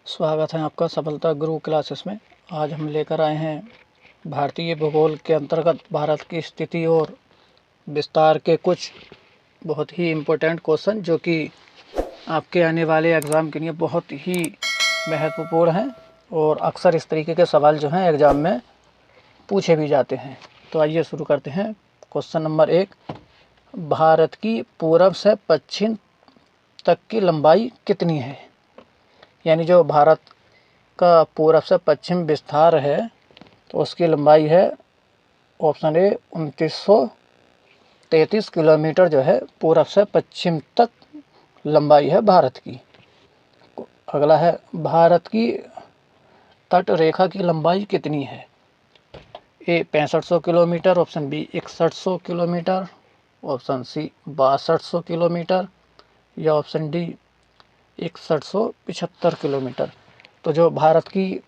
स्वागत है आपका सफलता गुरु क्लासेस में। आज हम लेकर आए हैं भारतीय भूगोल के अंतर्गत भारत की स्थिति और विस्तार के कुछ बहुत ही इम्पोर्टेंट क्वेश्चन जो कि आपके आने वाले एग्ज़ाम के लिए बहुत ही महत्वपूर्ण हैं और अक्सर इस तरीके के सवाल जो हैं एग्ज़ाम में पूछे भी जाते हैं। तो आइए शुरू करते हैं। क्वेश्चन नंबर 1, भारत की पूरब से पश्चिम तक की लंबाई कितनी है? यानी जो भारत का पूरब से पश्चिम विस्तार है तो उसकी लंबाई है ऑप्शन ए 2933 किलोमीटर जो है पूरब से पश्चिम तक लंबाई है भारत की। अगला है, भारत की तट रेखा की लंबाई कितनी है? A 6500 kilometre, option B 6100 kilometre, option C 6200 kilometre या ऑप्शन डी 6175 किलोमीटर। तो जो भारत की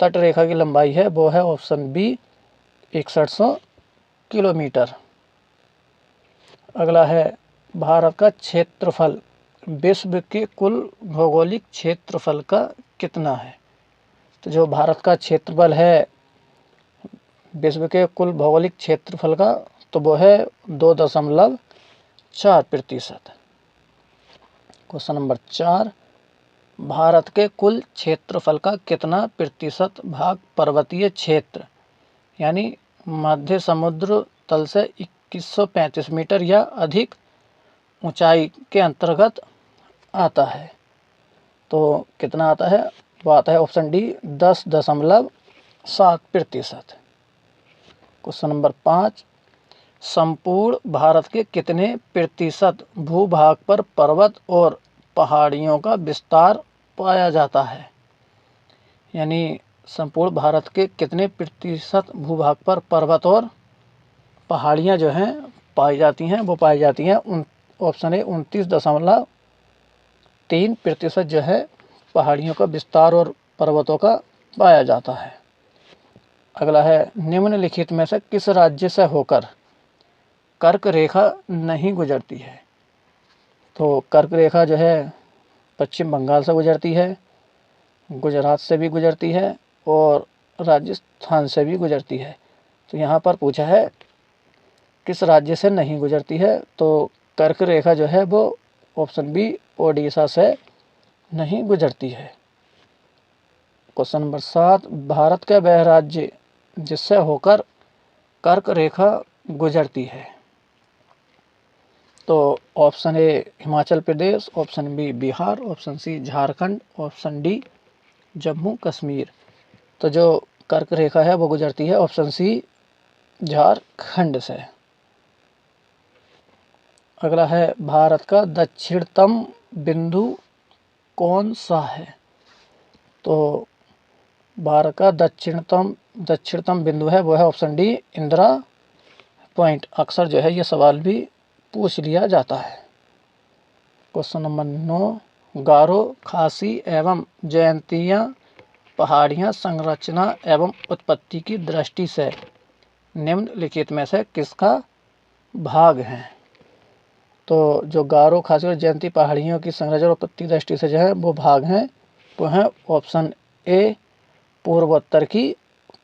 तट रेखा की लंबाई है वो है ऑप्शन बी 6100 किलोमीटर। अगला है, भारत का क्षेत्रफल विश्व के कुल भौगोलिक क्षेत्रफल का कितना है? तो जो भारत का क्षेत्रफल है विश्व के कुल भौगोलिक क्षेत्रफल का तो वो है 2.4%। क्वेश्चन नंबर 4, भारत के कुल क्षेत्रफल का कितना प्रतिशत भाग पर्वतीय क्षेत्र यानी मध्य समुद्र तल से 2135 मीटर या अधिक ऊंचाई के अंतर्गत आता है? तो कितना आता है? वो आता है ऑप्शन डी 10.7%। क्वेश्चन नंबर 5, संपूर्ण भारत के कितने प्रतिशत भूभाग पर पर्वत और पहाड़ियों का विस्तार पाया जाता है? यानी संपूर्ण भारत के कितने प्रतिशत भूभाग पर पर्वत और पहाड़ियाँ जो हैं पाई जाती हैं? वो पाई जाती हैं ऑप्शन है 29.3% जो है पहाड़ियों का विस्तार और पर्वतों का पाया जाता है। अगला है, निम्नलिखित में से किस राज्य से होकर कर्क रेखा नहीं गुजरती है? तो कर्क रेखा जो है पश्चिम बंगाल से गुजरती है, गुजरात से भी गुजरती है और राजस्थान से भी गुजरती है। तो यहाँ पर पूछा है किस राज्य से नहीं गुजरती है, तो कर्क रेखा जो है वो ऑप्शन बी ओडिशा से नहीं गुजरती है। क्वेश्चन नंबर 7, भारत का वह राज्य जिससे होकर कर्क रेखा गुजरती है? तो option A Himachal Pradesh, option B Bihar, option C Jharkhand, option D Jammu Kashmir. तो जो कर्क रेखा है वो गुजरती है ऑप्शन सी झारखंड से। अगला है, भारत का दक्षिणतम बिंदु कौन सा है? तो भारत का दक्षिणतम बिंदु है वो है ऑप्शन डी इंदिरा पॉइंट। अक्सर जो है ये सवाल भी पूछ लिया जाता है। क्वेश्चन नंबर 9, गारो, खासी एवं जयंतिया पहाड़ियाँ संरचना एवं उत्पत्ति की दृष्टि से निम्नलिखित में से किसका भाग हैं? तो जो गारो, खासी और जयंती पहाड़ियों की संरचना और उत्पत्ति की दृष्टि से जो है वो भाग हैं वो हैं ऑप्शन ए पूर्वोत्तर की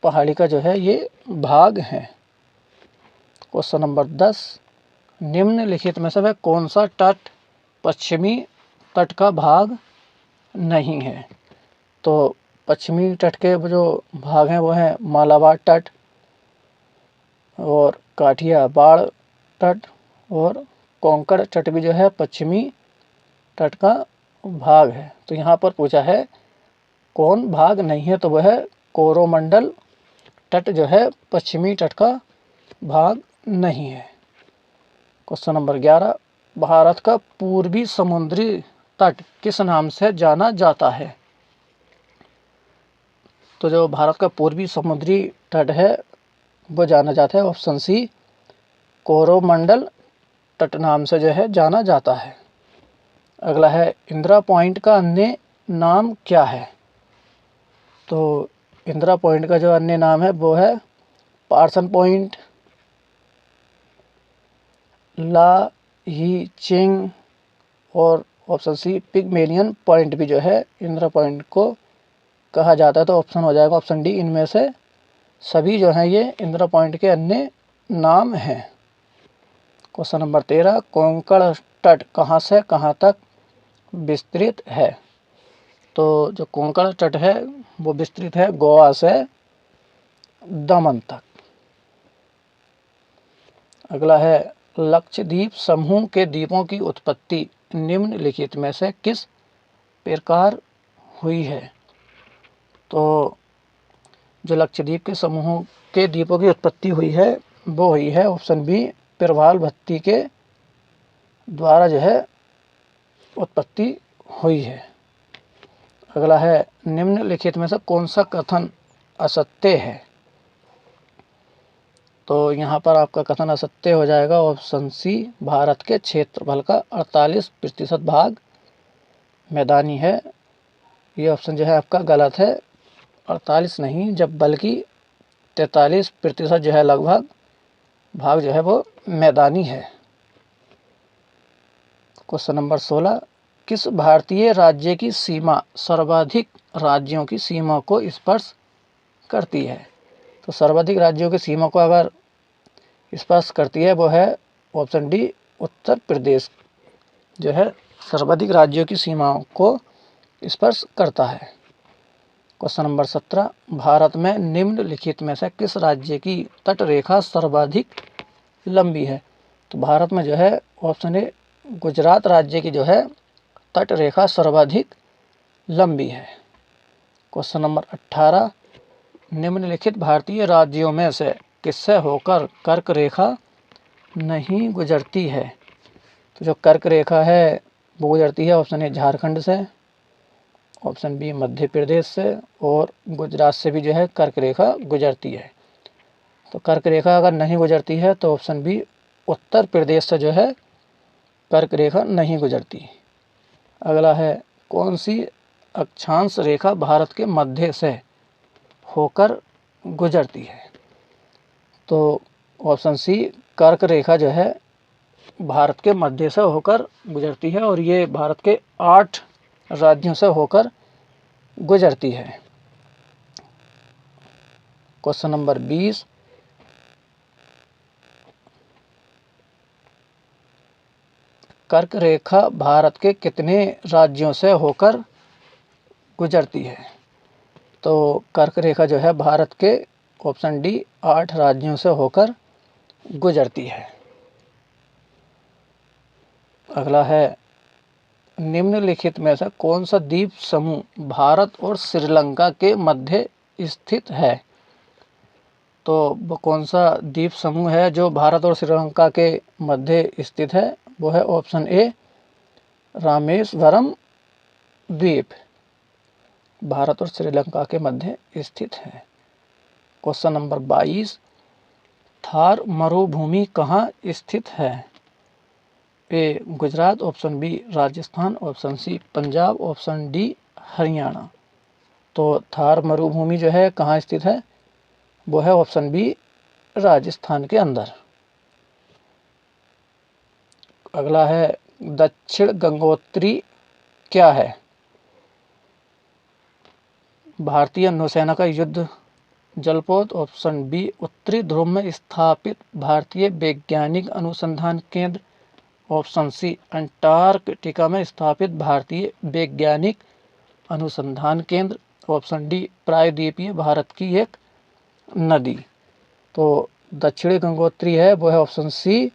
पहाड़ी का जो है ये भाग है। क्वेश्चन नंबर 10, निम्नलिखित में से वह कौन सा तट पश्चिमी तट का भाग नहीं है? तो पश्चिमी तट के जो भाग हैं वो हैं मालाबार तट और काठियावाड़ तट और कोंकण तट भी जो है पश्चिमी तट का भाग है। तो यहाँ पर पूछा है कौन भाग नहीं है, तो वह है कोरोमंडल तट जो है पश्चिमी तट का भाग नहीं है। क्वेश्चन नंबर 11, भारत का पूर्वी समुद्री तट किस नाम से जाना जाता है? तो जो भारत का पूर्वी समुद्री तट है वो जाना जाता है ऑप्शन सी कोरोमंडल तट नाम से जो है जाना जाता है। अगला है, इंदिरा पॉइंट का अन्य नाम क्या है? तो इंदिरा पॉइंट का जो अन्य नाम है वो है पार्सन पॉइंट, ला ही चिंग और ऑप्शन सी पिगमेलियन पॉइंट भी जो है इंदिरा पॉइंट को कहा जाता है, तो ऑप्शन हो जाएगा ऑप्शन डी, इनमें से सभी जो हैं ये इंदिरा पॉइंट के अन्य नाम हैं। क्वेश्चन नंबर 13, कोंकण तट कहाँ से कहाँ तक विस्तृत है? तो जो कोंकण तट है वो विस्तृत है गोवा से दमन तक। अगला है, लक्षद्वीप समूह के द्वीपों की उत्पत्ति निम्नलिखित में से किस प्रकार हुई है? तो जो लक्षद्वीप के समूहों के द्वीपों की उत्पत्ति हुई है वो हुई है ऑप्शन बी, प्रवाल भट्टी के द्वारा जो है उत्पत्ति हुई है। अगला है, निम्नलिखित में से कौन सा कथन असत्य है? तो यहाँ पर आपका कथन असत्य हो जाएगा ऑप्शन सी, भारत के क्षेत्रफल का 48% भाग मैदानी है। ये ऑप्शन जो है आपका गलत है। 48 नहीं, जब बल्कि 43% जो है लगभग भाग जो है वो मैदानी है। क्वेश्चन नंबर 16, किस भारतीय राज्य की सीमा सर्वाधिक राज्यों की सीमा को स्पर्श करती है? तो सर्वाधिक राज्यों की सीमा को अगर स्पर्श करती है वो है ऑप्शन डी, उत्तर प्रदेश जो है सर्वाधिक राज्यों की सीमाओं को स्पर्श करता है। क्वेश्चन नंबर 17, भारत में निम्नलिखित में से किस राज्य की तटरेखा सर्वाधिक लंबी है? तो भारत में जो है ऑप्शन ए, गुजरात राज्य की जो है तटरेखा सर्वाधिक लंबी है। क्वेश्चन नंबर 18, निम्नलिखित भारतीय राज्यों में से किससे होकर कर्क रेखा नहीं गुजरती है? तो जो कर्क रेखा है वो गुजरती है ऑप्शन ए, झारखंड से, ऑप्शन बी, मध्य प्रदेश से, और गुजरात से भी जो है कर्क रेखा गुजरती है। तो कर्क रेखा अगर नहीं गुजरती है तो ऑप्शन बी, उत्तर प्रदेश से जो है कर्क रेखा नहीं गुजरती। अगला है, कौन सी अक्षांश रेखा भारत के मध्य से होकर गुजरती है? तो ऑप्शन सी, कर्क रेखा जो है भारत के मध्य से होकर गुजरती है और ये भारत के 8 राज्यों से होकर गुजरती है। क्वेश्चन नंबर 20, कर्क रेखा भारत के कितने राज्यों से होकर गुजरती है? तो कर्क रेखा जो है भारत के ऑप्शन डी, 8 राज्यों से होकर गुजरती है। अगला है, निम्नलिखित में से कौन सा द्वीप समूह भारत और श्रीलंका के मध्य स्थित है? तो वो कौन सा द्वीप समूह है जो भारत और श्रीलंका के मध्य स्थित है? वो है ऑप्शन ए, रामेश्वरम द्वीप भारत और श्रीलंका के मध्य स्थित है। क्वेश्चन नंबर 22, थार मरुभूमि कहाँ स्थित है? A, Gujarat, option B, Rajasthan, option C, Punjab, option D, Haryana. तो थार मरुभूमि जो है कहाँ स्थित है? वो है ऑप्शन बी, राजस्थान के अंदर। अगला है, दक्षिण गंगोत्री क्या है? भारतीय नौसेना का युद्ध जलपोत, ऑप्शन बी, उत्तरी ध्रुव में स्थापित भारतीय वैज्ञानिक अनुसंधान केंद्र, ऑप्शन सी, अंटार्कटिका में स्थापित भारतीय वैज्ञानिक अनुसंधान केंद्र, ऑप्शन डी, प्रायद्वीपीय भारत की एक नदी। तो दक्षिणी गंगोत्री है वो है ऑप्शन सी,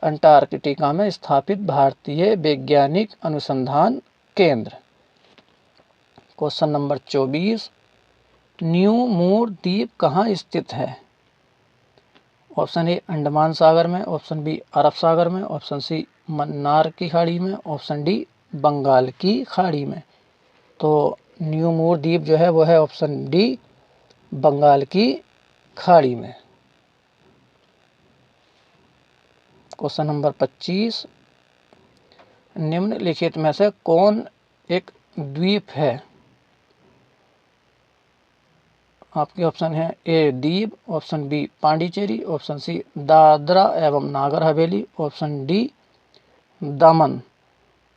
अंटार्कटिका में स्थापित भारतीय वैज्ञानिक अनुसंधान केंद्र। क्वेश्चन नंबर 24, न्यू मूर द्वीप कहाँ स्थित है? ऑप्शन ए, अंडमान सागर में, ऑप्शन बी, अरब सागर में, ऑप्शन सी, मन्नार की खाड़ी में, ऑप्शन डी, बंगाल की खाड़ी में। तो न्यू मूर द्वीप जो है वो है ऑप्शन डी, बंगाल की खाड़ी में। क्वेश्चन नंबर 25, निम्नलिखित में से कौन एक द्वीप है? आपके ऑप्शन है, A, Diu, option B, Pondicherry, option C, Dadra एवं नागर हवेली, ऑप्शन डी, दमन।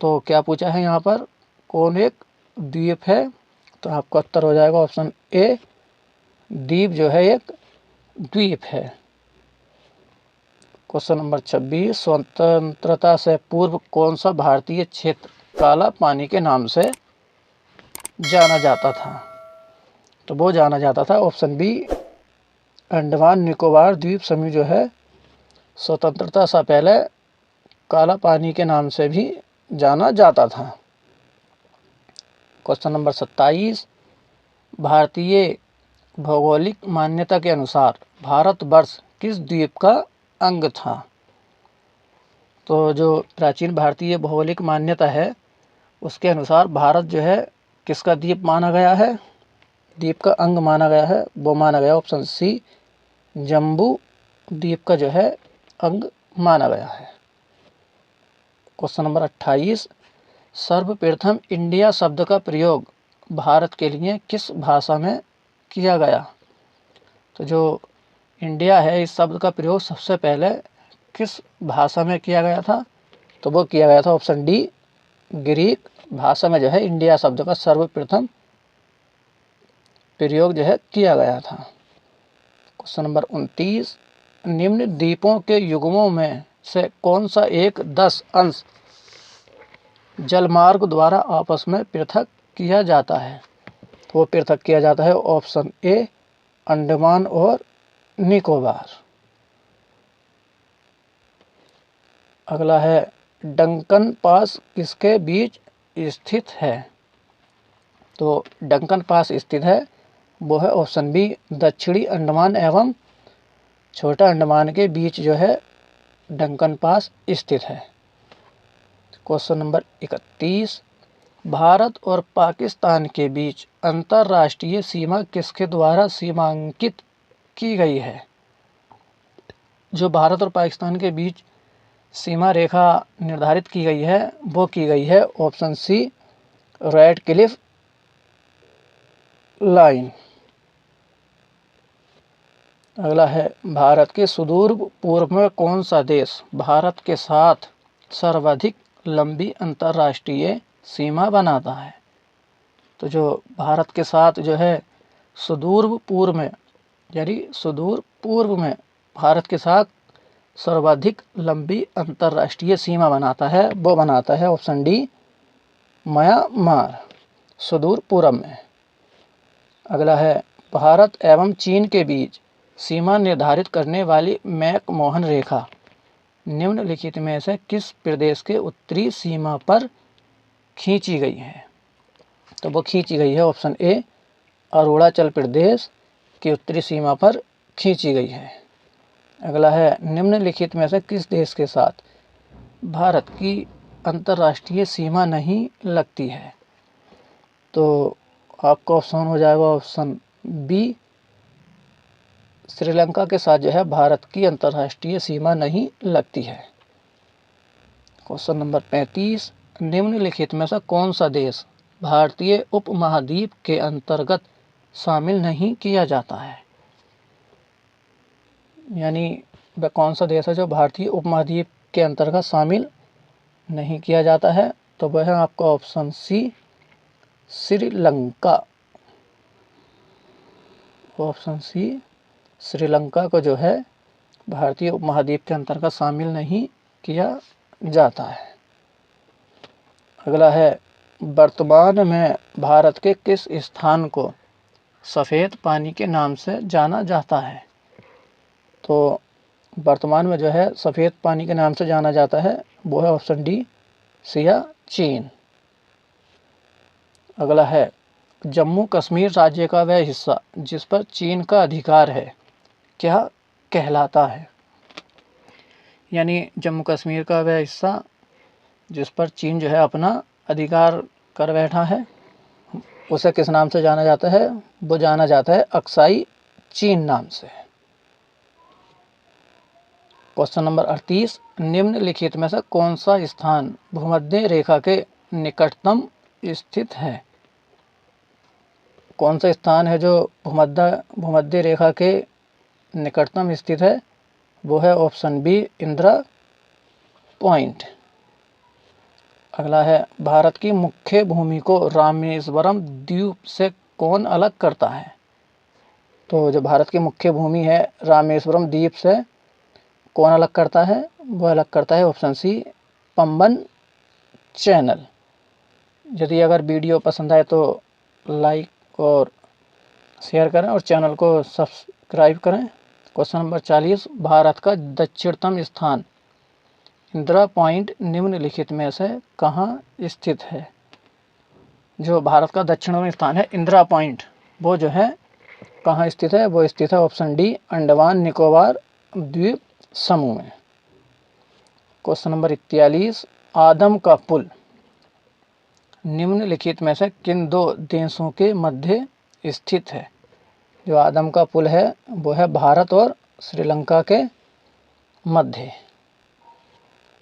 तो क्या पूछा है यहाँ पर, कौन एक द्वीप है तो आपका उत्तर हो जाएगा ऑप्शन ए, द्वीप जो है एक द्वीप है। क्वेश्चन नंबर 26, स्वतंत्रता से पूर्व कौन सा भारतीय क्षेत्र काला पानी के नाम से जाना जाता था? तो वो जाना जाता था ऑप्शन बी, अंडमान निकोबार द्वीप समूह जो है स्वतंत्रता से पहले काला पानी के नाम से भी जाना जाता था। क्वेश्चन नंबर 27, भारतीय भौगोलिक मान्यता के अनुसार भारतवर्ष किस द्वीप का अंग था? तो जो प्राचीन भारतीय भौगोलिक मान्यता है उसके अनुसार भारत जो है किसका द्वीप माना गया है, द्वीप का अंग माना गया है? वो माना गया ऑप्शन सी, जम्बू द्वीप का जो है अंग माना गया है। क्वेश्चन नंबर 28, सर्वप्रथम इंडिया शब्द का प्रयोग भारत के लिए किस भाषा में किया गया? तो जो इंडिया है इस शब्द का प्रयोग सबसे पहले किस भाषा में किया गया था? तो वो किया गया था ऑप्शन डी, ग्रीक भाषा में जो है इंडिया शब्द का सर्वप्रथम प्रयोग जो है किया गया था। क्वेश्चन नंबर 29, निम्न द्वीपों के युग्मों में से कौन सा एक 10 अंश जलमार्ग द्वारा आपस में पृथक किया जाता है? तो वो पृथक किया जाता है ऑप्शन ए, अंडमान और निकोबार। अगला है, डंकन पास किसके बीच स्थित है? तो डंकन पास स्थित है वो है ऑप्शन बी, दक्षिणी अंडमान एवं छोटा अंडमान के बीच जो है डंकन पास स्थित है। क्वेश्चन नंबर 31, भारत और पाकिस्तान के बीच अंतर्राष्ट्रीय सीमा किसके द्वारा सीमांकित की गई है? जो भारत और पाकिस्तान के बीच सीमा रेखा निर्धारित की गई है वो की गई है option C, Radcliffe line. अगला है, भारत के सुदूर पूर्व में कौन सा देश भारत के साथ सर्वाधिक लंबी अंतर्राष्ट्रीय सीमा बनाता है? तो जो भारत के साथ जो है सुदूर पूर्व में यानी सुदूर पूर्व में भारत के साथ सर्वाधिक लंबी अंतर्राष्ट्रीय सीमा बनाता है वो बनाता है ऑप्शन डी, म्यांमार सुदूर पूर्व में। अगला है, भारत एवं चीन के बीच सीमा निर्धारित करने वाली मैकमोहन रेखा निम्नलिखित में से किस प्रदेश के उत्तरी सीमा पर खींची गई है? तो वो खींची गई है ऑप्शन ए, अरुणाचल प्रदेश की उत्तरी सीमा पर खींची गई है। अगला है, निम्नलिखित में से किस देश के साथ भारत की अंतर्राष्ट्रीय सीमा नहीं लगती है? तो आपका ऑप्शन हो जाएगा ऑप्शन बी, श्रीलंका के साथ जो है भारत की अंतर्राष्ट्रीय सीमा नहीं लगती है। क्वेश्चन नंबर 35, निम्नलिखित में से कौन सा देश भारतीय उपमहाद्वीप के अंतर्गत शामिल नहीं किया जाता है? यानी वह कौन सा देश है जो भारतीय उपमहाद्वीप के अंतर्गत शामिल नहीं किया जाता है? तो वह है आपका option C, Sri Lanka. Option C, Sri Lanka को जो है भारतीय उपमहाद्वीप के अंतर्गत शामिल नहीं किया जाता है। अगला है, वर्तमान में भारत के किस स्थान को सफ़ेद पानी के नाम से जाना जाता है? तो वर्तमान में जो है सफ़ेद पानी के नाम से जाना जाता है वो है ऑप्शन डी, सियाचिन। अगला है, जम्मू कश्मीर राज्य का वह हिस्सा जिस पर चीन का अधिकार है क्या कहलाता है? यानी जम्मू कश्मीर का वह हिस्सा जिस पर चीन जो है अपना अधिकार कर बैठा है उसे किस नाम से जाना जाता है? वो जाना जाता है अक्साई चीन नाम से। क्वेश्चन नंबर 38, निम्नलिखित में से कौन सा स्थान भूमध्य रेखा के निकटतम स्थित है? कौन सा स्थान है जो भूमध्य रेखा के निकटतम स्थित है? वो है ऑप्शन बी, इंदिरा पॉइंट। अगला है, भारत की मुख्य भूमि को रामेश्वरम द्वीप से कौन अलग करता है? तो जो भारत की मुख्य भूमि है रामेश्वरम द्वीप से कौन अलग करता है? वो अलग करता है ऑप्शन सी, पंबन चैनल। यदि अगर वीडियो पसंद आए तो लाइक और शेयर करें और चैनल को सब्सक्राइब करें। क्वेश्चन नंबर 40, भारत का दक्षिणतम स्थान इंदिरा पॉइंट निम्नलिखित में से कहाँ स्थित है? जो भारत का दक्षिणतम स्थान है इंदिरा पॉइंट, वो जो है कहाँ स्थित है? वो स्थित है ऑप्शन डी, अंडमान निकोबार द्वीप समूह में। क्वेश्चन नंबर 41, आदम का पुल निम्नलिखित में से किन दो देशों के मध्य स्थित है? जो आदम का पुल है वो है भारत और श्रीलंका के मध्य।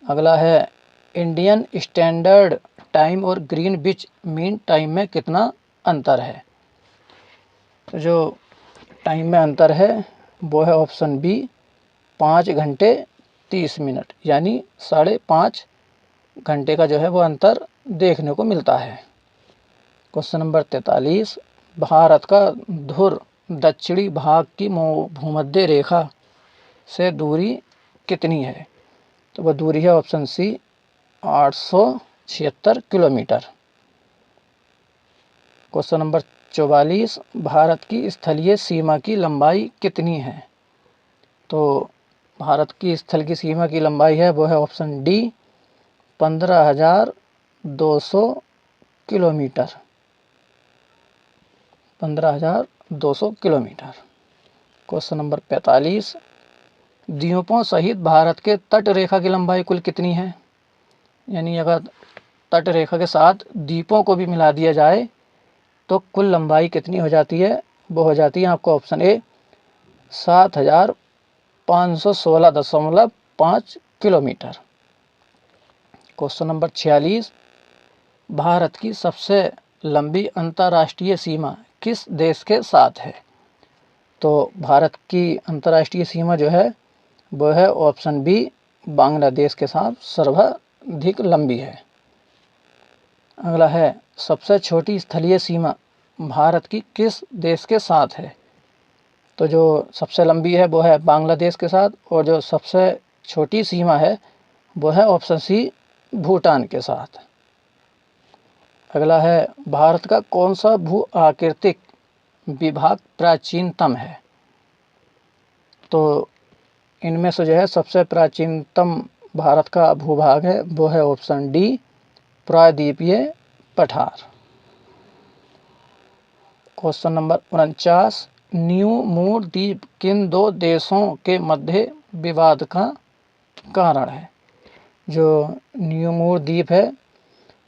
अगला है, इंडियन स्टैंडर्ड टाइम और ग्रीनविच मीन टाइम में कितना अंतर है? तो जो टाइम में अंतर है वो है ऑप्शन बी, 5 घंटे 30 मिनट, यानी 5.5 घंटे का जो है वो अंतर देखने को मिलता है। क्वेश्चन नंबर 43, भारत का ध्रुव दक्षिणी भाग की भूमध्य रेखा से दूरी कितनी है? तो वह दूरी है option C, 876 kilometre. Question number 44, Bharat की स्थलीय सीमा की लंबाई कितनी है? तो भारत की स्थल की सीमा की लंबाई है वो है option D, 15,200 kilometre. 15,200 kilometre. Question number 45, द्वीपों सहित भारत के तट रेखा की लंबाई कुल कितनी है? यानी अगर तट रेखा के साथ द्वीपों को भी मिला दिया जाए तो कुल लंबाई कितनी हो जाती है? वो हो जाती है आपको option A, 7,516.5 kilometre. Question number 46, Bharat की सबसे लंबी अंतर्राष्ट्रीय सीमा किस देश के साथ है? तो भारत की अंतर्राष्ट्रीय सीमा जो है वो है ऑप्शन बी, बांग्लादेश के साथ सर्वाधिक लंबी है। अगला है, सबसे छोटी स्थलीय सीमा भारत की किस देश के साथ है? तो जो सबसे लंबी है वो है बांग्लादेश के साथ, और जो सबसे छोटी सीमा है वो है ऑप्शन सी, भूटान के साथ। अगला है, भारत का कौन सा भू आकृतिक विभाग प्राचीनतम है? तो इनमें से जो है सबसे प्राचीनतम भारत का भूभाग है वो है ऑप्शन डी, प्रायद्वीपीय पठार। क्वेश्चन नंबर 49, न्यू मूर द्वीप किन दो देशों के मध्य विवाद का कारण है? जो न्यू मूर द्वीप है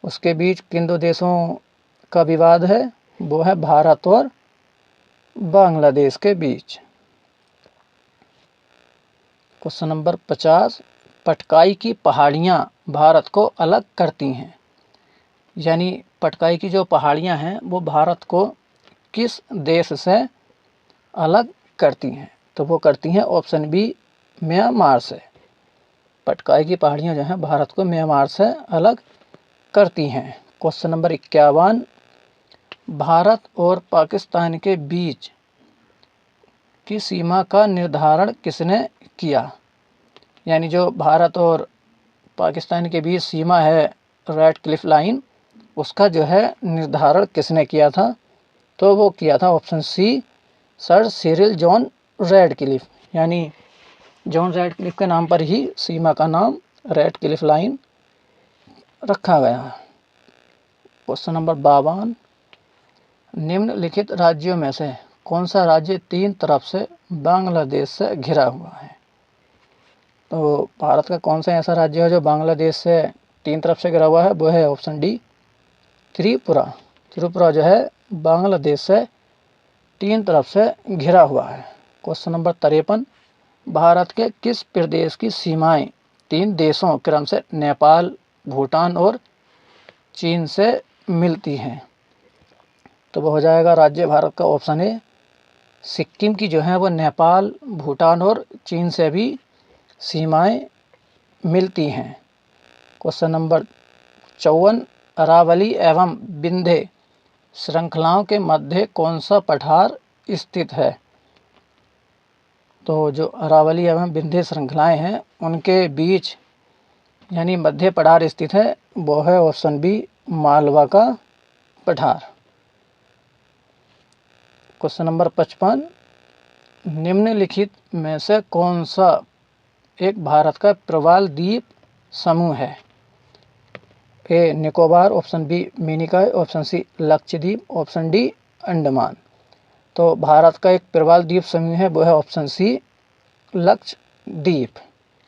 उसके बीच किन दो देशों का विवाद है? वो है भारत और बांग्लादेश के बीच। क्वेश्चन नंबर 50, पटकाई की पहाड़ियाँ भारत को अलग करती हैं। यानी पटकाई की जो पहाड़ियाँ हैं वो भारत को किस देश से अलग करती हैं? तो वो करती हैं ऑप्शन बी, म्यांमार से। पटकाई की पहाड़ियाँ जो हैं भारत को म्यांमार से अलग करती हैं। क्वेश्चन नंबर 51, भारत और पाकिस्तान के बीच की सीमा का निर्धारण किसने किया? यानी जो भारत और पाकिस्तान के बीच सीमा है रेड क्लिफ लाइन, उसका जो है निर्धारण किसने किया था? तो वो किया था option C, sir Cyril John Radcliffe. यानी जॉन रेड क्लिफ के नाम पर ही सीमा का नाम रेड क्लिफ लाइन रखा गया है। क्वेश्चन नंबर 52, निम्नलिखित राज्यों में से कौन सा राज्य 3 तरफ से बांग्लादेश से घिरा हुआ है? तो भारत का कौन सा ऐसा राज्य है जो बांग्लादेश से 3 तरफ से घिरा हुआ है? वो है ऑप्शन डी, त्रिपुरा। त्रिपुरा जो है बांग्लादेश से 3 तरफ से घिरा हुआ है। क्वेश्चन नंबर 53, भारत के किस प्रदेश की सीमाएं 3 देशों क्रम से नेपाल, भूटान और चीन से मिलती हैं? तो वो हो जाएगा राज्य भारत का ऑप्शन ए, सिक्किम की जो है वो नेपाल, भूटान और चीन से भी सीमाएं मिलती हैं। क्वेश्चन नंबर 54 अरावली एवं विंध्य श्रृंखलाओं के मध्य कौन सा पठार स्थित है? तो जो अरावली एवं विंध्य श्रृंखलाएं हैं उनके बीच यानी मध्य पठार स्थित है, वो है ऑप्शन बी मालवा का पठार। क्वेश्चन नंबर 55, निम्नलिखित में से कौन सा एक भारत का प्रवाल द्वीप समूह है? A Nicobar, option B Minicoy, option C Lakshadweep, option D Andaman. तो भारत का एक प्रवाल द्वीप समूह है, वो है ऑप्शन सी लक्षद्वीप।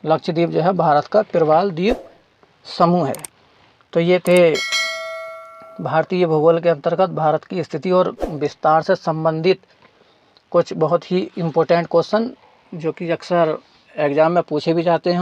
लक्षद्वीप जो है भारत का प्रवाल द्वीप समूह है। तो ये थे भारतीय भूगोल के अंतर्गत भारत की स्थिति और विस्तार से संबंधित कुछ बहुत ही इम्पोर्टेंट क्वेश्चन, जो कि अक्सर एग्जाम में पूछे भी जाते हैं।